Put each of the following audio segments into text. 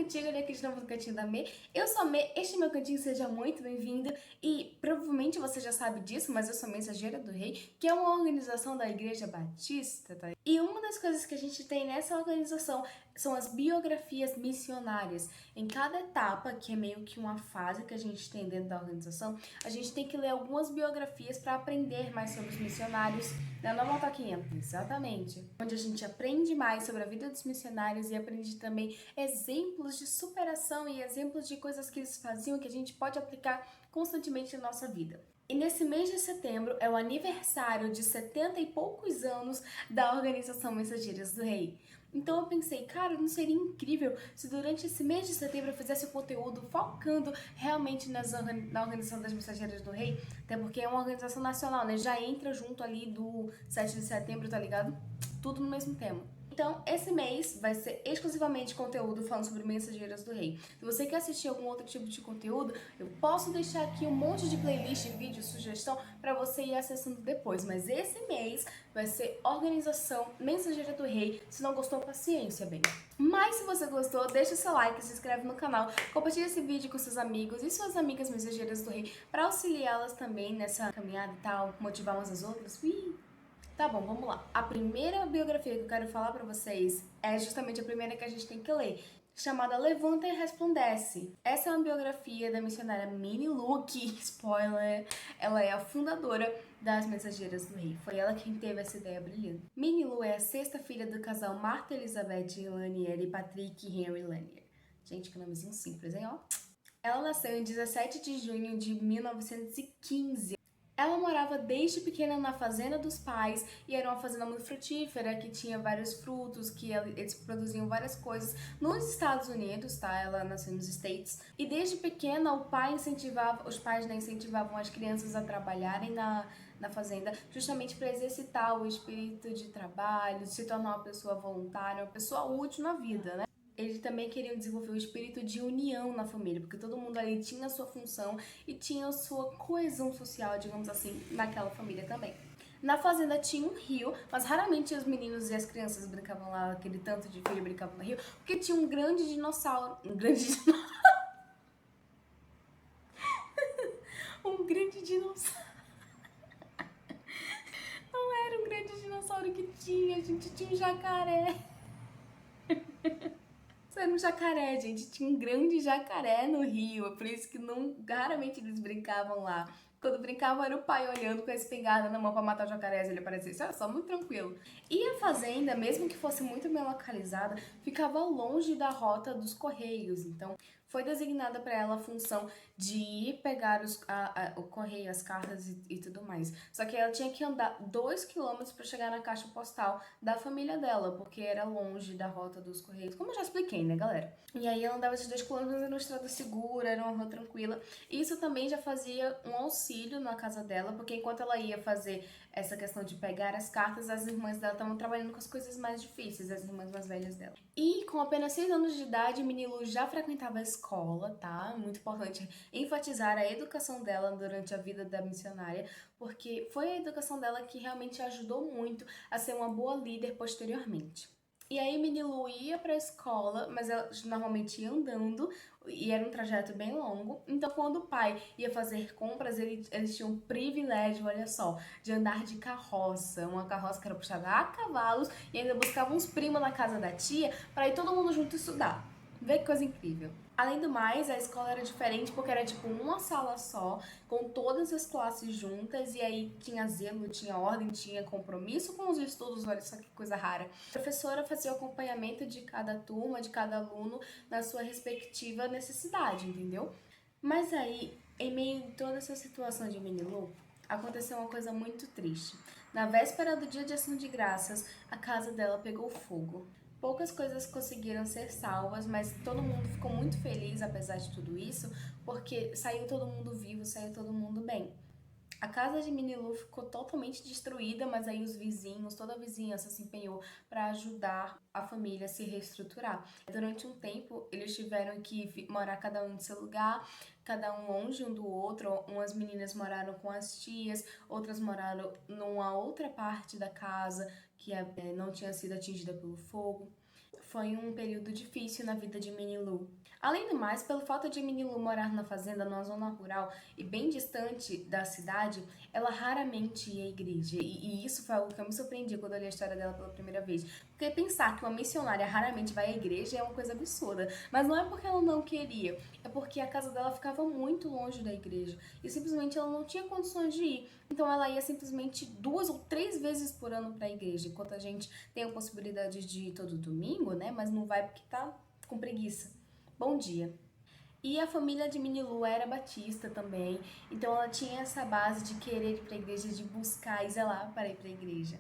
contigo, olha aqui de novo no Cantinho da Mê. Eu sou a Mê, este é meu cantinho, seja muito bem-vindo. E provavelmente você já sabe disso, mas eu sou mensageira do rei, que é uma organização da Igreja Batista, tá? E uma das coisas que a gente tem nessa organização são as biografias missionárias. Em cada etapa, que é meio que uma fase que a gente tem dentro da organização, a gente tem que ler algumas biografias para aprender mais sobre os missionários. Na Nova Volta 500, exatamente. Onde a gente aprende mais sobre a vida dos missionários e aprende também exemplos de superação e exemplos de coisas que eles faziam que a gente pode aplicar constantemente na nossa vida. E nesse mês de setembro é o aniversário de 70 e poucos anos da Organização Mensageiras do Rei. Então eu pensei, cara, não seria incrível se durante esse mês de setembro eu fizesse o conteúdo focando realmente na Organização das Mensageiras do Rei? Até porque é uma organização nacional, né? Já entra junto ali do 7 de setembro, tá ligado? Tudo no mesmo tema. Então, esse mês vai ser exclusivamente conteúdo falando sobre Mensageiras do Rei. Se você quer assistir algum outro tipo de conteúdo, eu posso deixar aqui um monte de playlist, vídeo, sugestão para você ir acessando depois. Mas esse mês vai ser Organização Mensageira do Rei. Se não gostou, paciência, bem. Mas se você gostou, deixa o seu like, se inscreve no canal, compartilha esse vídeo com seus amigos e suas amigas Mensageiras do Rei para auxiliá-las também nessa caminhada e tal, motivar umas às outras. Tá bom, vamos lá. A primeira biografia que eu quero falar pra vocês é justamente a primeira que a gente tem que ler, chamada Levanta e Resplandece. Essa é uma biografia da missionária Minnie Lu, que, spoiler, ela é a fundadora das Mensageiras do Rei. Foi ela quem teve essa ideia brilhante. Minnie Lu é a sexta filha do casal Martha Elizabeth Lanier e Patrick Henry Lanier. Gente, que nomezinho simples, hein, ó? Ela nasceu em 17 de junho de 1915. Ela morava desde pequena na fazenda dos pais e era uma fazenda muito frutífera, que tinha vários frutos, que eles produziam várias coisas nos Estados Unidos, tá? Ela nasceu nos States. E desde pequena os pais né, incentivavam as crianças a trabalharem na fazenda, justamente para exercitar o espírito de trabalho, se tornar uma pessoa voluntária, uma pessoa útil na vida, né? Eles também queriam desenvolver o espírito de união na família, porque todo mundo ali tinha a sua função e tinha a sua coesão social, digamos assim, naquela família também. Na fazenda tinha um rio, mas raramente os meninos e as crianças brincavam lá, aquele tanto de filho brincavam no rio, porque tinha um grande dinossauro. Um grande dinossauro. Não era um grande dinossauro que tinha, a gente tinha um jacaré. Isso era um jacaré, gente. Tinha um grande jacaré no rio. É por isso que raramente eles brincavam lá. Quando brincavam era o pai olhando com a espingarda na mão pra matar o jacaré, ele aparecia. Isso era só muito tranquilo. E a fazenda, mesmo que fosse muito bem localizada, ficava longe da rota dos correios. Então, foi designada para ela a função de ir pegar o correio, as cartas e tudo mais. Só que ela tinha que andar 2 quilômetros para chegar na caixa postal da família dela, porque era longe da rota dos correios, como eu já expliquei, né, galera? E aí ela andava esses 2 quilômetros numa estrada segura, era uma rua tranquila. Isso também já fazia um auxílio na casa dela, porque enquanto ela ia fazer essa questão de pegar as cartas, as irmãs dela estavam trabalhando com as coisas mais difíceis, as irmãs mais velhas dela. E com apenas 6 anos de idade, Minnie Lu já frequentava a escola, tá? Muito importante enfatizar a educação dela durante a vida da missionária, porque foi a educação dela que realmente ajudou muito a ser uma boa líder posteriormente. E aí Minnie Lu ia pra escola, mas ela normalmente ia andando, e era um trajeto bem longo. Então, quando o pai ia fazer compras, eles tinham o privilégio, olha só, de andar de carroça. Uma carroça que era puxada a cavalos, e ainda buscavam uns primos na casa da tia para ir todo mundo junto estudar. Vê que coisa incrível. Além do mais, a escola era diferente porque era tipo uma sala só, com todas as classes juntas, e aí tinha zelo, tinha ordem, tinha compromisso com os estudos, olha só que coisa rara. A professora fazia o acompanhamento de cada turma, de cada aluno, na sua respectiva necessidade, entendeu? Mas aí, em meio a toda essa situação de Minnie Lu, aconteceu uma coisa muito triste. Na véspera do Dia de Ação de Graças, a casa dela pegou fogo. Poucas coisas conseguiram ser salvas, mas todo mundo ficou muito feliz apesar de tudo isso, porque saiu todo mundo vivo, saiu todo mundo bem. A casa de Minnie Lu ficou totalmente destruída, mas aí os vizinhos, toda a vizinhança se empenhou para ajudar a família a se reestruturar. Durante um tempo, eles tiveram que morar cada um em seu lugar, cada um longe um do outro. Umas meninas moraram com as tias, outras moraram numa outra parte da casa que não tinha sido atingida pelo fogo. foi um período difícil na vida de Minilu. Além do mais, pelo fato de Minilu morar na fazenda, numa zona rural e bem distante da cidade, ela raramente ia à igreja. E isso foi algo que eu me surpreendi quando eu li a história dela pela primeira vez. Porque pensar que uma missionária raramente vai à igreja é uma coisa absurda. Mas não é porque ela não queria, é porque a casa dela ficava muito longe da igreja. E simplesmente ela não tinha condições de ir. Então ela ia simplesmente 2 ou 3 vezes por ano para a igreja. Enquanto a gente tem a possibilidade de ir todo domingo, né? Mas não vai porque tá com preguiça. Bom dia. E a família de Minilu era batista também, então ela tinha essa base de querer ir para a igreja, de buscar e zelar para ir para a igreja.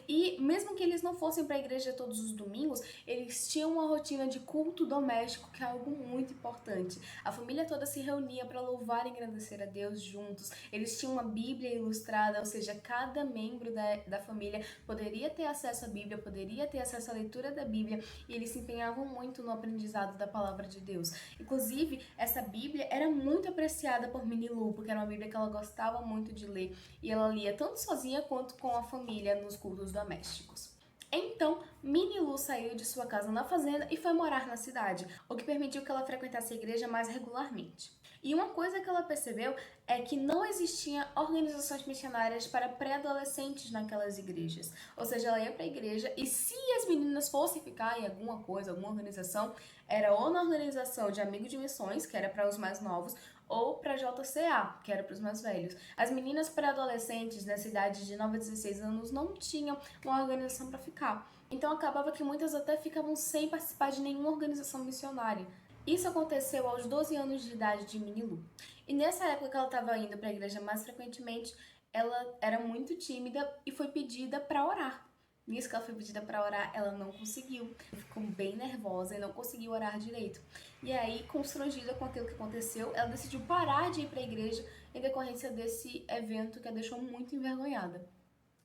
E mesmo que eles não fossem para a igreja todos os domingos, eles tinham uma rotina de culto doméstico, que é algo muito importante. A família toda se reunia para louvar e engrandecer a Deus juntos. Eles tinham uma Bíblia ilustrada, ou seja, cada membro da família poderia ter acesso à Bíblia, poderia ter acesso à leitura da Bíblia, e eles se empenhavam muito no aprendizado da palavra de Deus. Inclusive, essa Bíblia era muito apreciada por Minilu, porque era uma Bíblia que ela gostava muito de ler, e ela lia tanto sozinha quanto com a família nos cultos domésticos. Então, Minilu saiu de sua casa na fazenda e foi morar na cidade, o que permitiu que ela frequentasse a igreja mais regularmente. E uma coisa que ela percebeu é que não existiam organizações missionárias para pré-adolescentes naquelas igrejas. Ou seja, ela ia para a igreja e se as meninas fossem ficar em alguma coisa, alguma organização, era ou na organização de Amigo de Missões, que era para os mais novos, ou para a JCA, que era para os mais velhos. As meninas pré-adolescentes nessa idade de 9 a 16 anos não tinham uma organização para ficar. Então acabava que muitas até ficavam sem participar de nenhuma organização missionária. Isso aconteceu aos 12 anos de idade de Minilu. E nessa época que ela estava indo para a igreja mais frequentemente, ela era muito tímida e foi pedida para orar. Nisso que ela foi pedida para orar, ela não conseguiu. Ficou bem nervosa e não conseguiu orar direito. E aí, constrangida com aquilo que aconteceu, ela decidiu parar de ir para a igreja em decorrência desse evento que a deixou muito envergonhada.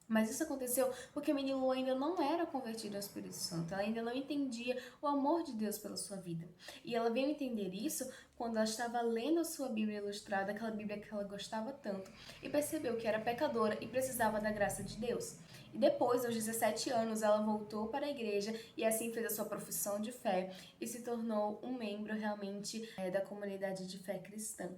Mas isso aconteceu porque Minilu ainda não era convertida ao Espírito Santo, ela ainda não entendia o amor de Deus pela sua vida. E ela veio entender isso quando ela estava lendo a sua Bíblia ilustrada, aquela Bíblia que ela gostava tanto, e percebeu que era pecadora e precisava da graça de Deus. E depois, aos 17 anos, ela voltou para a igreja e assim fez a sua profissão de fé e se tornou um membro realmente da comunidade de fé cristã.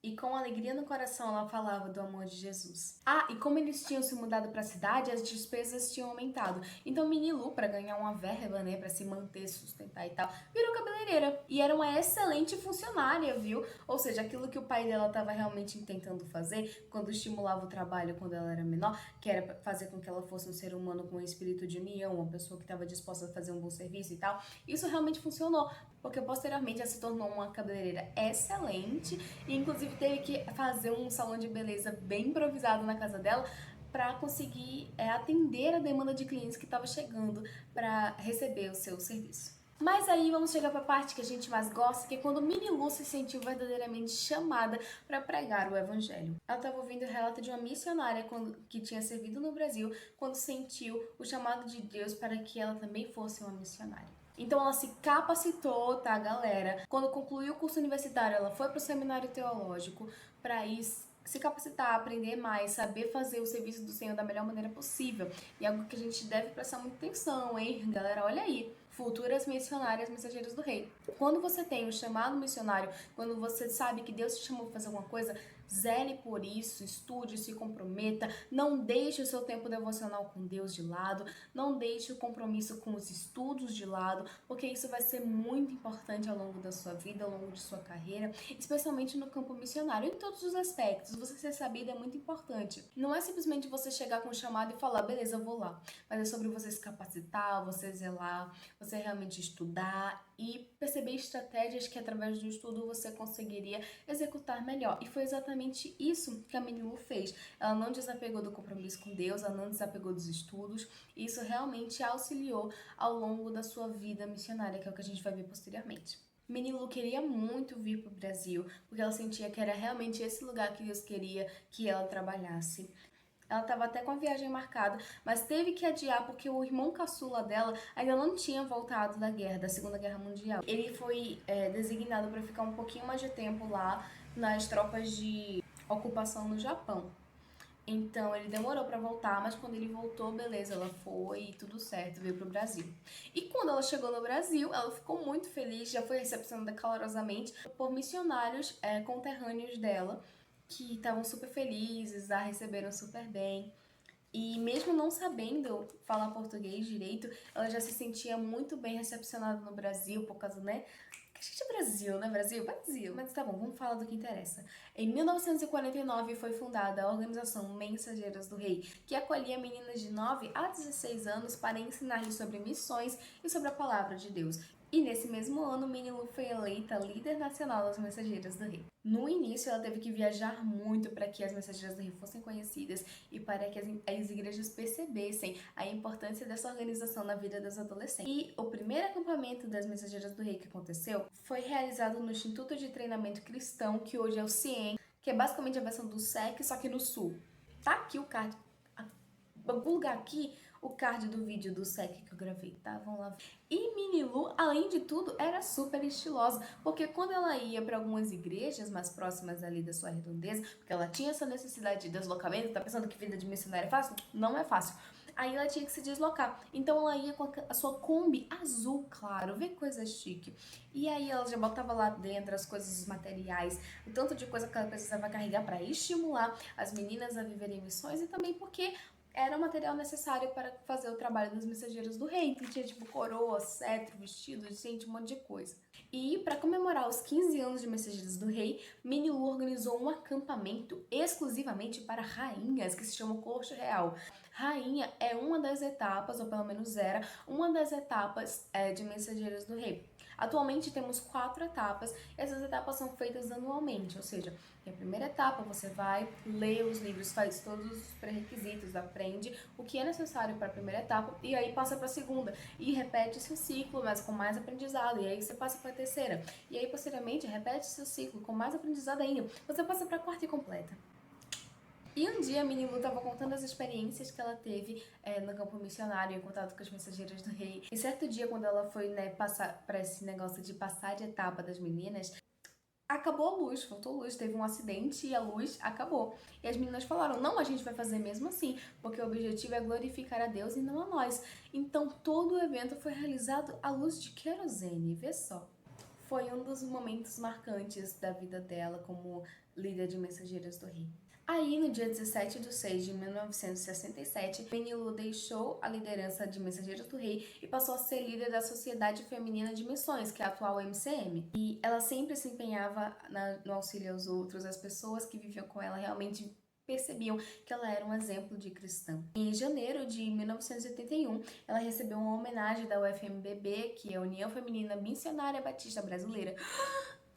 E com alegria no coração ela falava do amor de Jesus. Ah, e como eles tinham se mudado para a cidade, as despesas tinham aumentado. Então Minilu, para ganhar uma verba, né, para se manter, sustentar e tal, virou cabeleireira. E era uma excelente funcionária, viu? Ou seja, aquilo que o pai dela estava realmente tentando fazer, quando estimulava o trabalho quando ela era menor, que era fazer com que ela fosse um ser humano com um espírito de união, uma pessoa que estava disposta a fazer um bom serviço e tal, isso realmente funcionou. Porque posteriormente ela se tornou uma cabeleireira excelente e inclusive teve que fazer um salão de beleza bem improvisado na casa dela para conseguir atender a demanda de clientes que estava chegando para receber o seu serviço. Mas aí vamos chegar para a parte que a gente mais gosta, que é quando Minilu se sentiu verdadeiramente chamada para pregar o evangelho. Ela estava ouvindo o relato de uma missionária que tinha servido no Brasil quando sentiu o chamado de Deus para que ela também fosse uma missionária. Então ela se capacitou, tá, galera? Quando concluiu o curso universitário, ela foi para o seminário teológico para ir se capacitar, aprender mais, saber fazer o serviço do Senhor da melhor maneira possível. E é algo que a gente deve prestar muita atenção, hein? Galera, olha aí. Futuras missionárias, mensageiras do rei. Quando você tem um chamado missionário, quando você sabe que Deus te chamou para fazer alguma coisa, zele por isso, estude, se comprometa, não deixe o seu tempo devocional com Deus de lado, não deixe o compromisso com os estudos de lado, porque isso vai ser muito importante ao longo da sua vida, ao longo de sua carreira, especialmente no campo missionário, em todos os aspectos. Você ser sabido é muito importante. Não é simplesmente você chegar com um chamado e falar, beleza, eu vou lá, mas é sobre você se capacitar, você zelar, você realmente estudar e perceber estratégias que através do estudo você conseguiria executar melhor. E foi exatamente isso que a Minilu fez. Ela não desapegou do compromisso com Deus, ela não desapegou dos estudos. E isso realmente auxiliou ao longo da sua vida missionária, que é o que a gente vai ver posteriormente. Minilu queria muito vir para o Brasil, porque ela sentia que era realmente esse lugar que Deus queria que ela trabalhasse. Ela estava até com a viagem marcada, mas teve que adiar porque o irmão caçula dela ainda não tinha voltado da Segunda Guerra Mundial. Ele foi designado para ficar um pouquinho mais de tempo lá nas tropas de ocupação no Japão. Então ele demorou pra voltar, mas quando ele voltou, beleza, ela foi, tudo certo, veio pro Brasil. E quando ela chegou no Brasil, ela ficou muito feliz, já foi recepcionada calorosamente por missionários conterrâneos dela, que estavam super felizes, a receberam super bem. E mesmo não sabendo falar português direito, ela já se sentia muito bem recepcionada no Brasil, por causa, né? Que a gente é Brasil, né? Brasil? Brasil. Mas tá bom, vamos falar do que interessa. Em 1949 foi fundada a organização Mensageiras do Rei, que acolhia meninas de 9 a 16 anos para ensinar-lhes sobre missões e sobre a palavra de Deus. E nesse mesmo ano, Minnie Lu foi eleita líder nacional das Mensageiras do Rei. No início, ela teve que viajar muito para que as Mensageiras do Rei fossem conhecidas e para que as igrejas percebessem a importância dessa organização na vida das adolescentes. E o primeiro acampamento das Mensageiras do Rei que aconteceu foi realizado no Instituto de Treinamento Cristão, que hoje é o CIEM, que é basicamente a versão do SEC, só que no sul. Tá aqui o card. Vou plugar aqui o card do vídeo do SEC que eu gravei, tá? Vamos lá ver. E Minnie Lu, além de tudo, era super estilosa, porque quando ela ia para algumas igrejas mais próximas ali da sua redondeza, porque ela tinha essa necessidade de deslocamento, tá pensando que vida de missionária é fácil? Não é fácil. Aí ela tinha que se deslocar. Então ela ia com a sua Kombi azul, claro, vê coisa chique. E aí ela já botava lá dentro as coisas, os materiais, o tanto de coisa que ela precisava carregar para estimular as meninas a viverem missões e também porque era o material necessário para fazer o trabalho dos mensageiros do rei. Então tinha tipo coroa, cetro, vestido, gente, um monte de coisa. E para comemorar os 15 anos de Mensageiros do Rei, Minnie Lu organizou um acampamento exclusivamente para rainhas, que se chama Corte Real. Rainha é uma das etapas, ou pelo menos era, uma das etapas de Mensageiros do Rei. Atualmente temos 4 etapas, e essas etapas são feitas anualmente, ou seja, na primeira etapa você vai ler os livros, faz todos os pré-requisitos, aprende o que é necessário para a primeira etapa e aí passa para a segunda e repete esse ciclo, mas com mais aprendizado, e aí você passa para a terceira e aí posteriormente repete esse ciclo com mais aprendizado ainda, você passa para a quarta e completa. E um dia a Minnie Lu estava contando as experiências que ela teve no campo missionário, em contato com as mensageiras do rei. E certo dia, quando ela foi passar para esse negócio de passar de etapa das meninas, acabou a luz, faltou luz, teve um acidente e a luz acabou. E as meninas falaram, não, a gente vai fazer mesmo assim, porque o objetivo é glorificar a Deus e não a nós. Então todo o evento foi realizado à luz de querosene, vê só. Foi um dos momentos marcantes da vida dela como líder de Mensageiras do Rei. Aí, no dia 17 de 6 de 1967, Minnie Lu deixou a liderança de Mensageiros do Rei e passou a ser líder da Sociedade Feminina de Missões, que é a atual MCM. E ela sempre se empenhava no auxílio aos outros, as pessoas que viviam com ela realmente percebiam que ela era um exemplo de cristã. Em janeiro de 1981, ela recebeu uma homenagem da UFMBB, que é a União Feminina Missionária Batista Brasileira.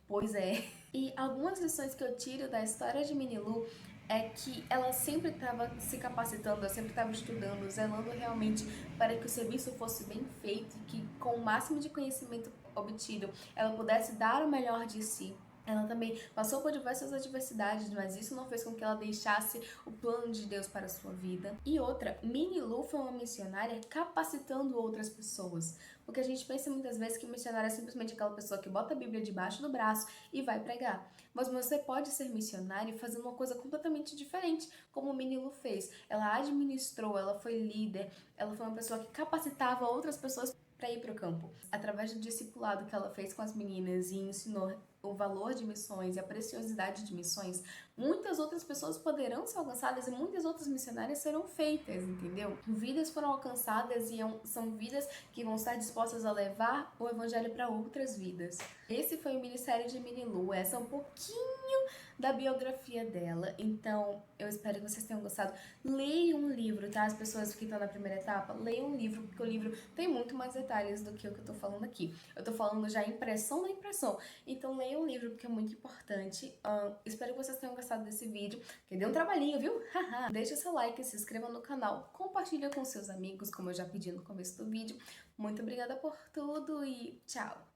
Pois é. E algumas lições que eu tiro da história de Minnie Lu é que ela sempre estava se capacitando, ela sempre estava estudando, zelando realmente para que o serviço fosse bem feito e que com o máximo de conhecimento obtido ela pudesse dar o melhor de si. Ela também passou por diversas adversidades, mas isso não fez com que ela deixasse o plano de Deus para a sua vida. E outra, Minnie Lu foi uma missionária capacitando outras pessoas. Porque a gente pensa muitas vezes que missionária é simplesmente aquela pessoa que bota a Bíblia debaixo do braço e vai pregar. Mas você pode ser missionário fazendo uma coisa completamente diferente, como Minnie Lu fez. Ela administrou, ela foi líder, ela foi uma pessoa que capacitava outras pessoas para ir para o campo. Através do discipulado que ela fez com as meninas e ensinou o valor de missões e a preciosidade de missões, muitas outras pessoas poderão ser alcançadas e muitas outras missionárias serão feitas, entendeu? Vidas foram alcançadas e são vidas que vão estar dispostas a levar o evangelho para outras vidas. Esse foi o Ministério de Minnie Lu, essa é um pouquinho da biografia dela, então eu espero que vocês tenham gostado. Leiam um livro, tá? As pessoas que estão na primeira etapa, leiam um livro, porque o livro tem muito mais detalhes do que o que eu tô falando aqui. Eu tô falando já a impressão da impressão, então leiam um livro porque é muito importante. Espero que vocês tenham gostado desse vídeo, que deu um trabalhinho, viu? Deixa o seu like, se inscreva no canal, compartilha com seus amigos, como eu já pedi no começo do vídeo. Muito obrigada por tudo e tchau!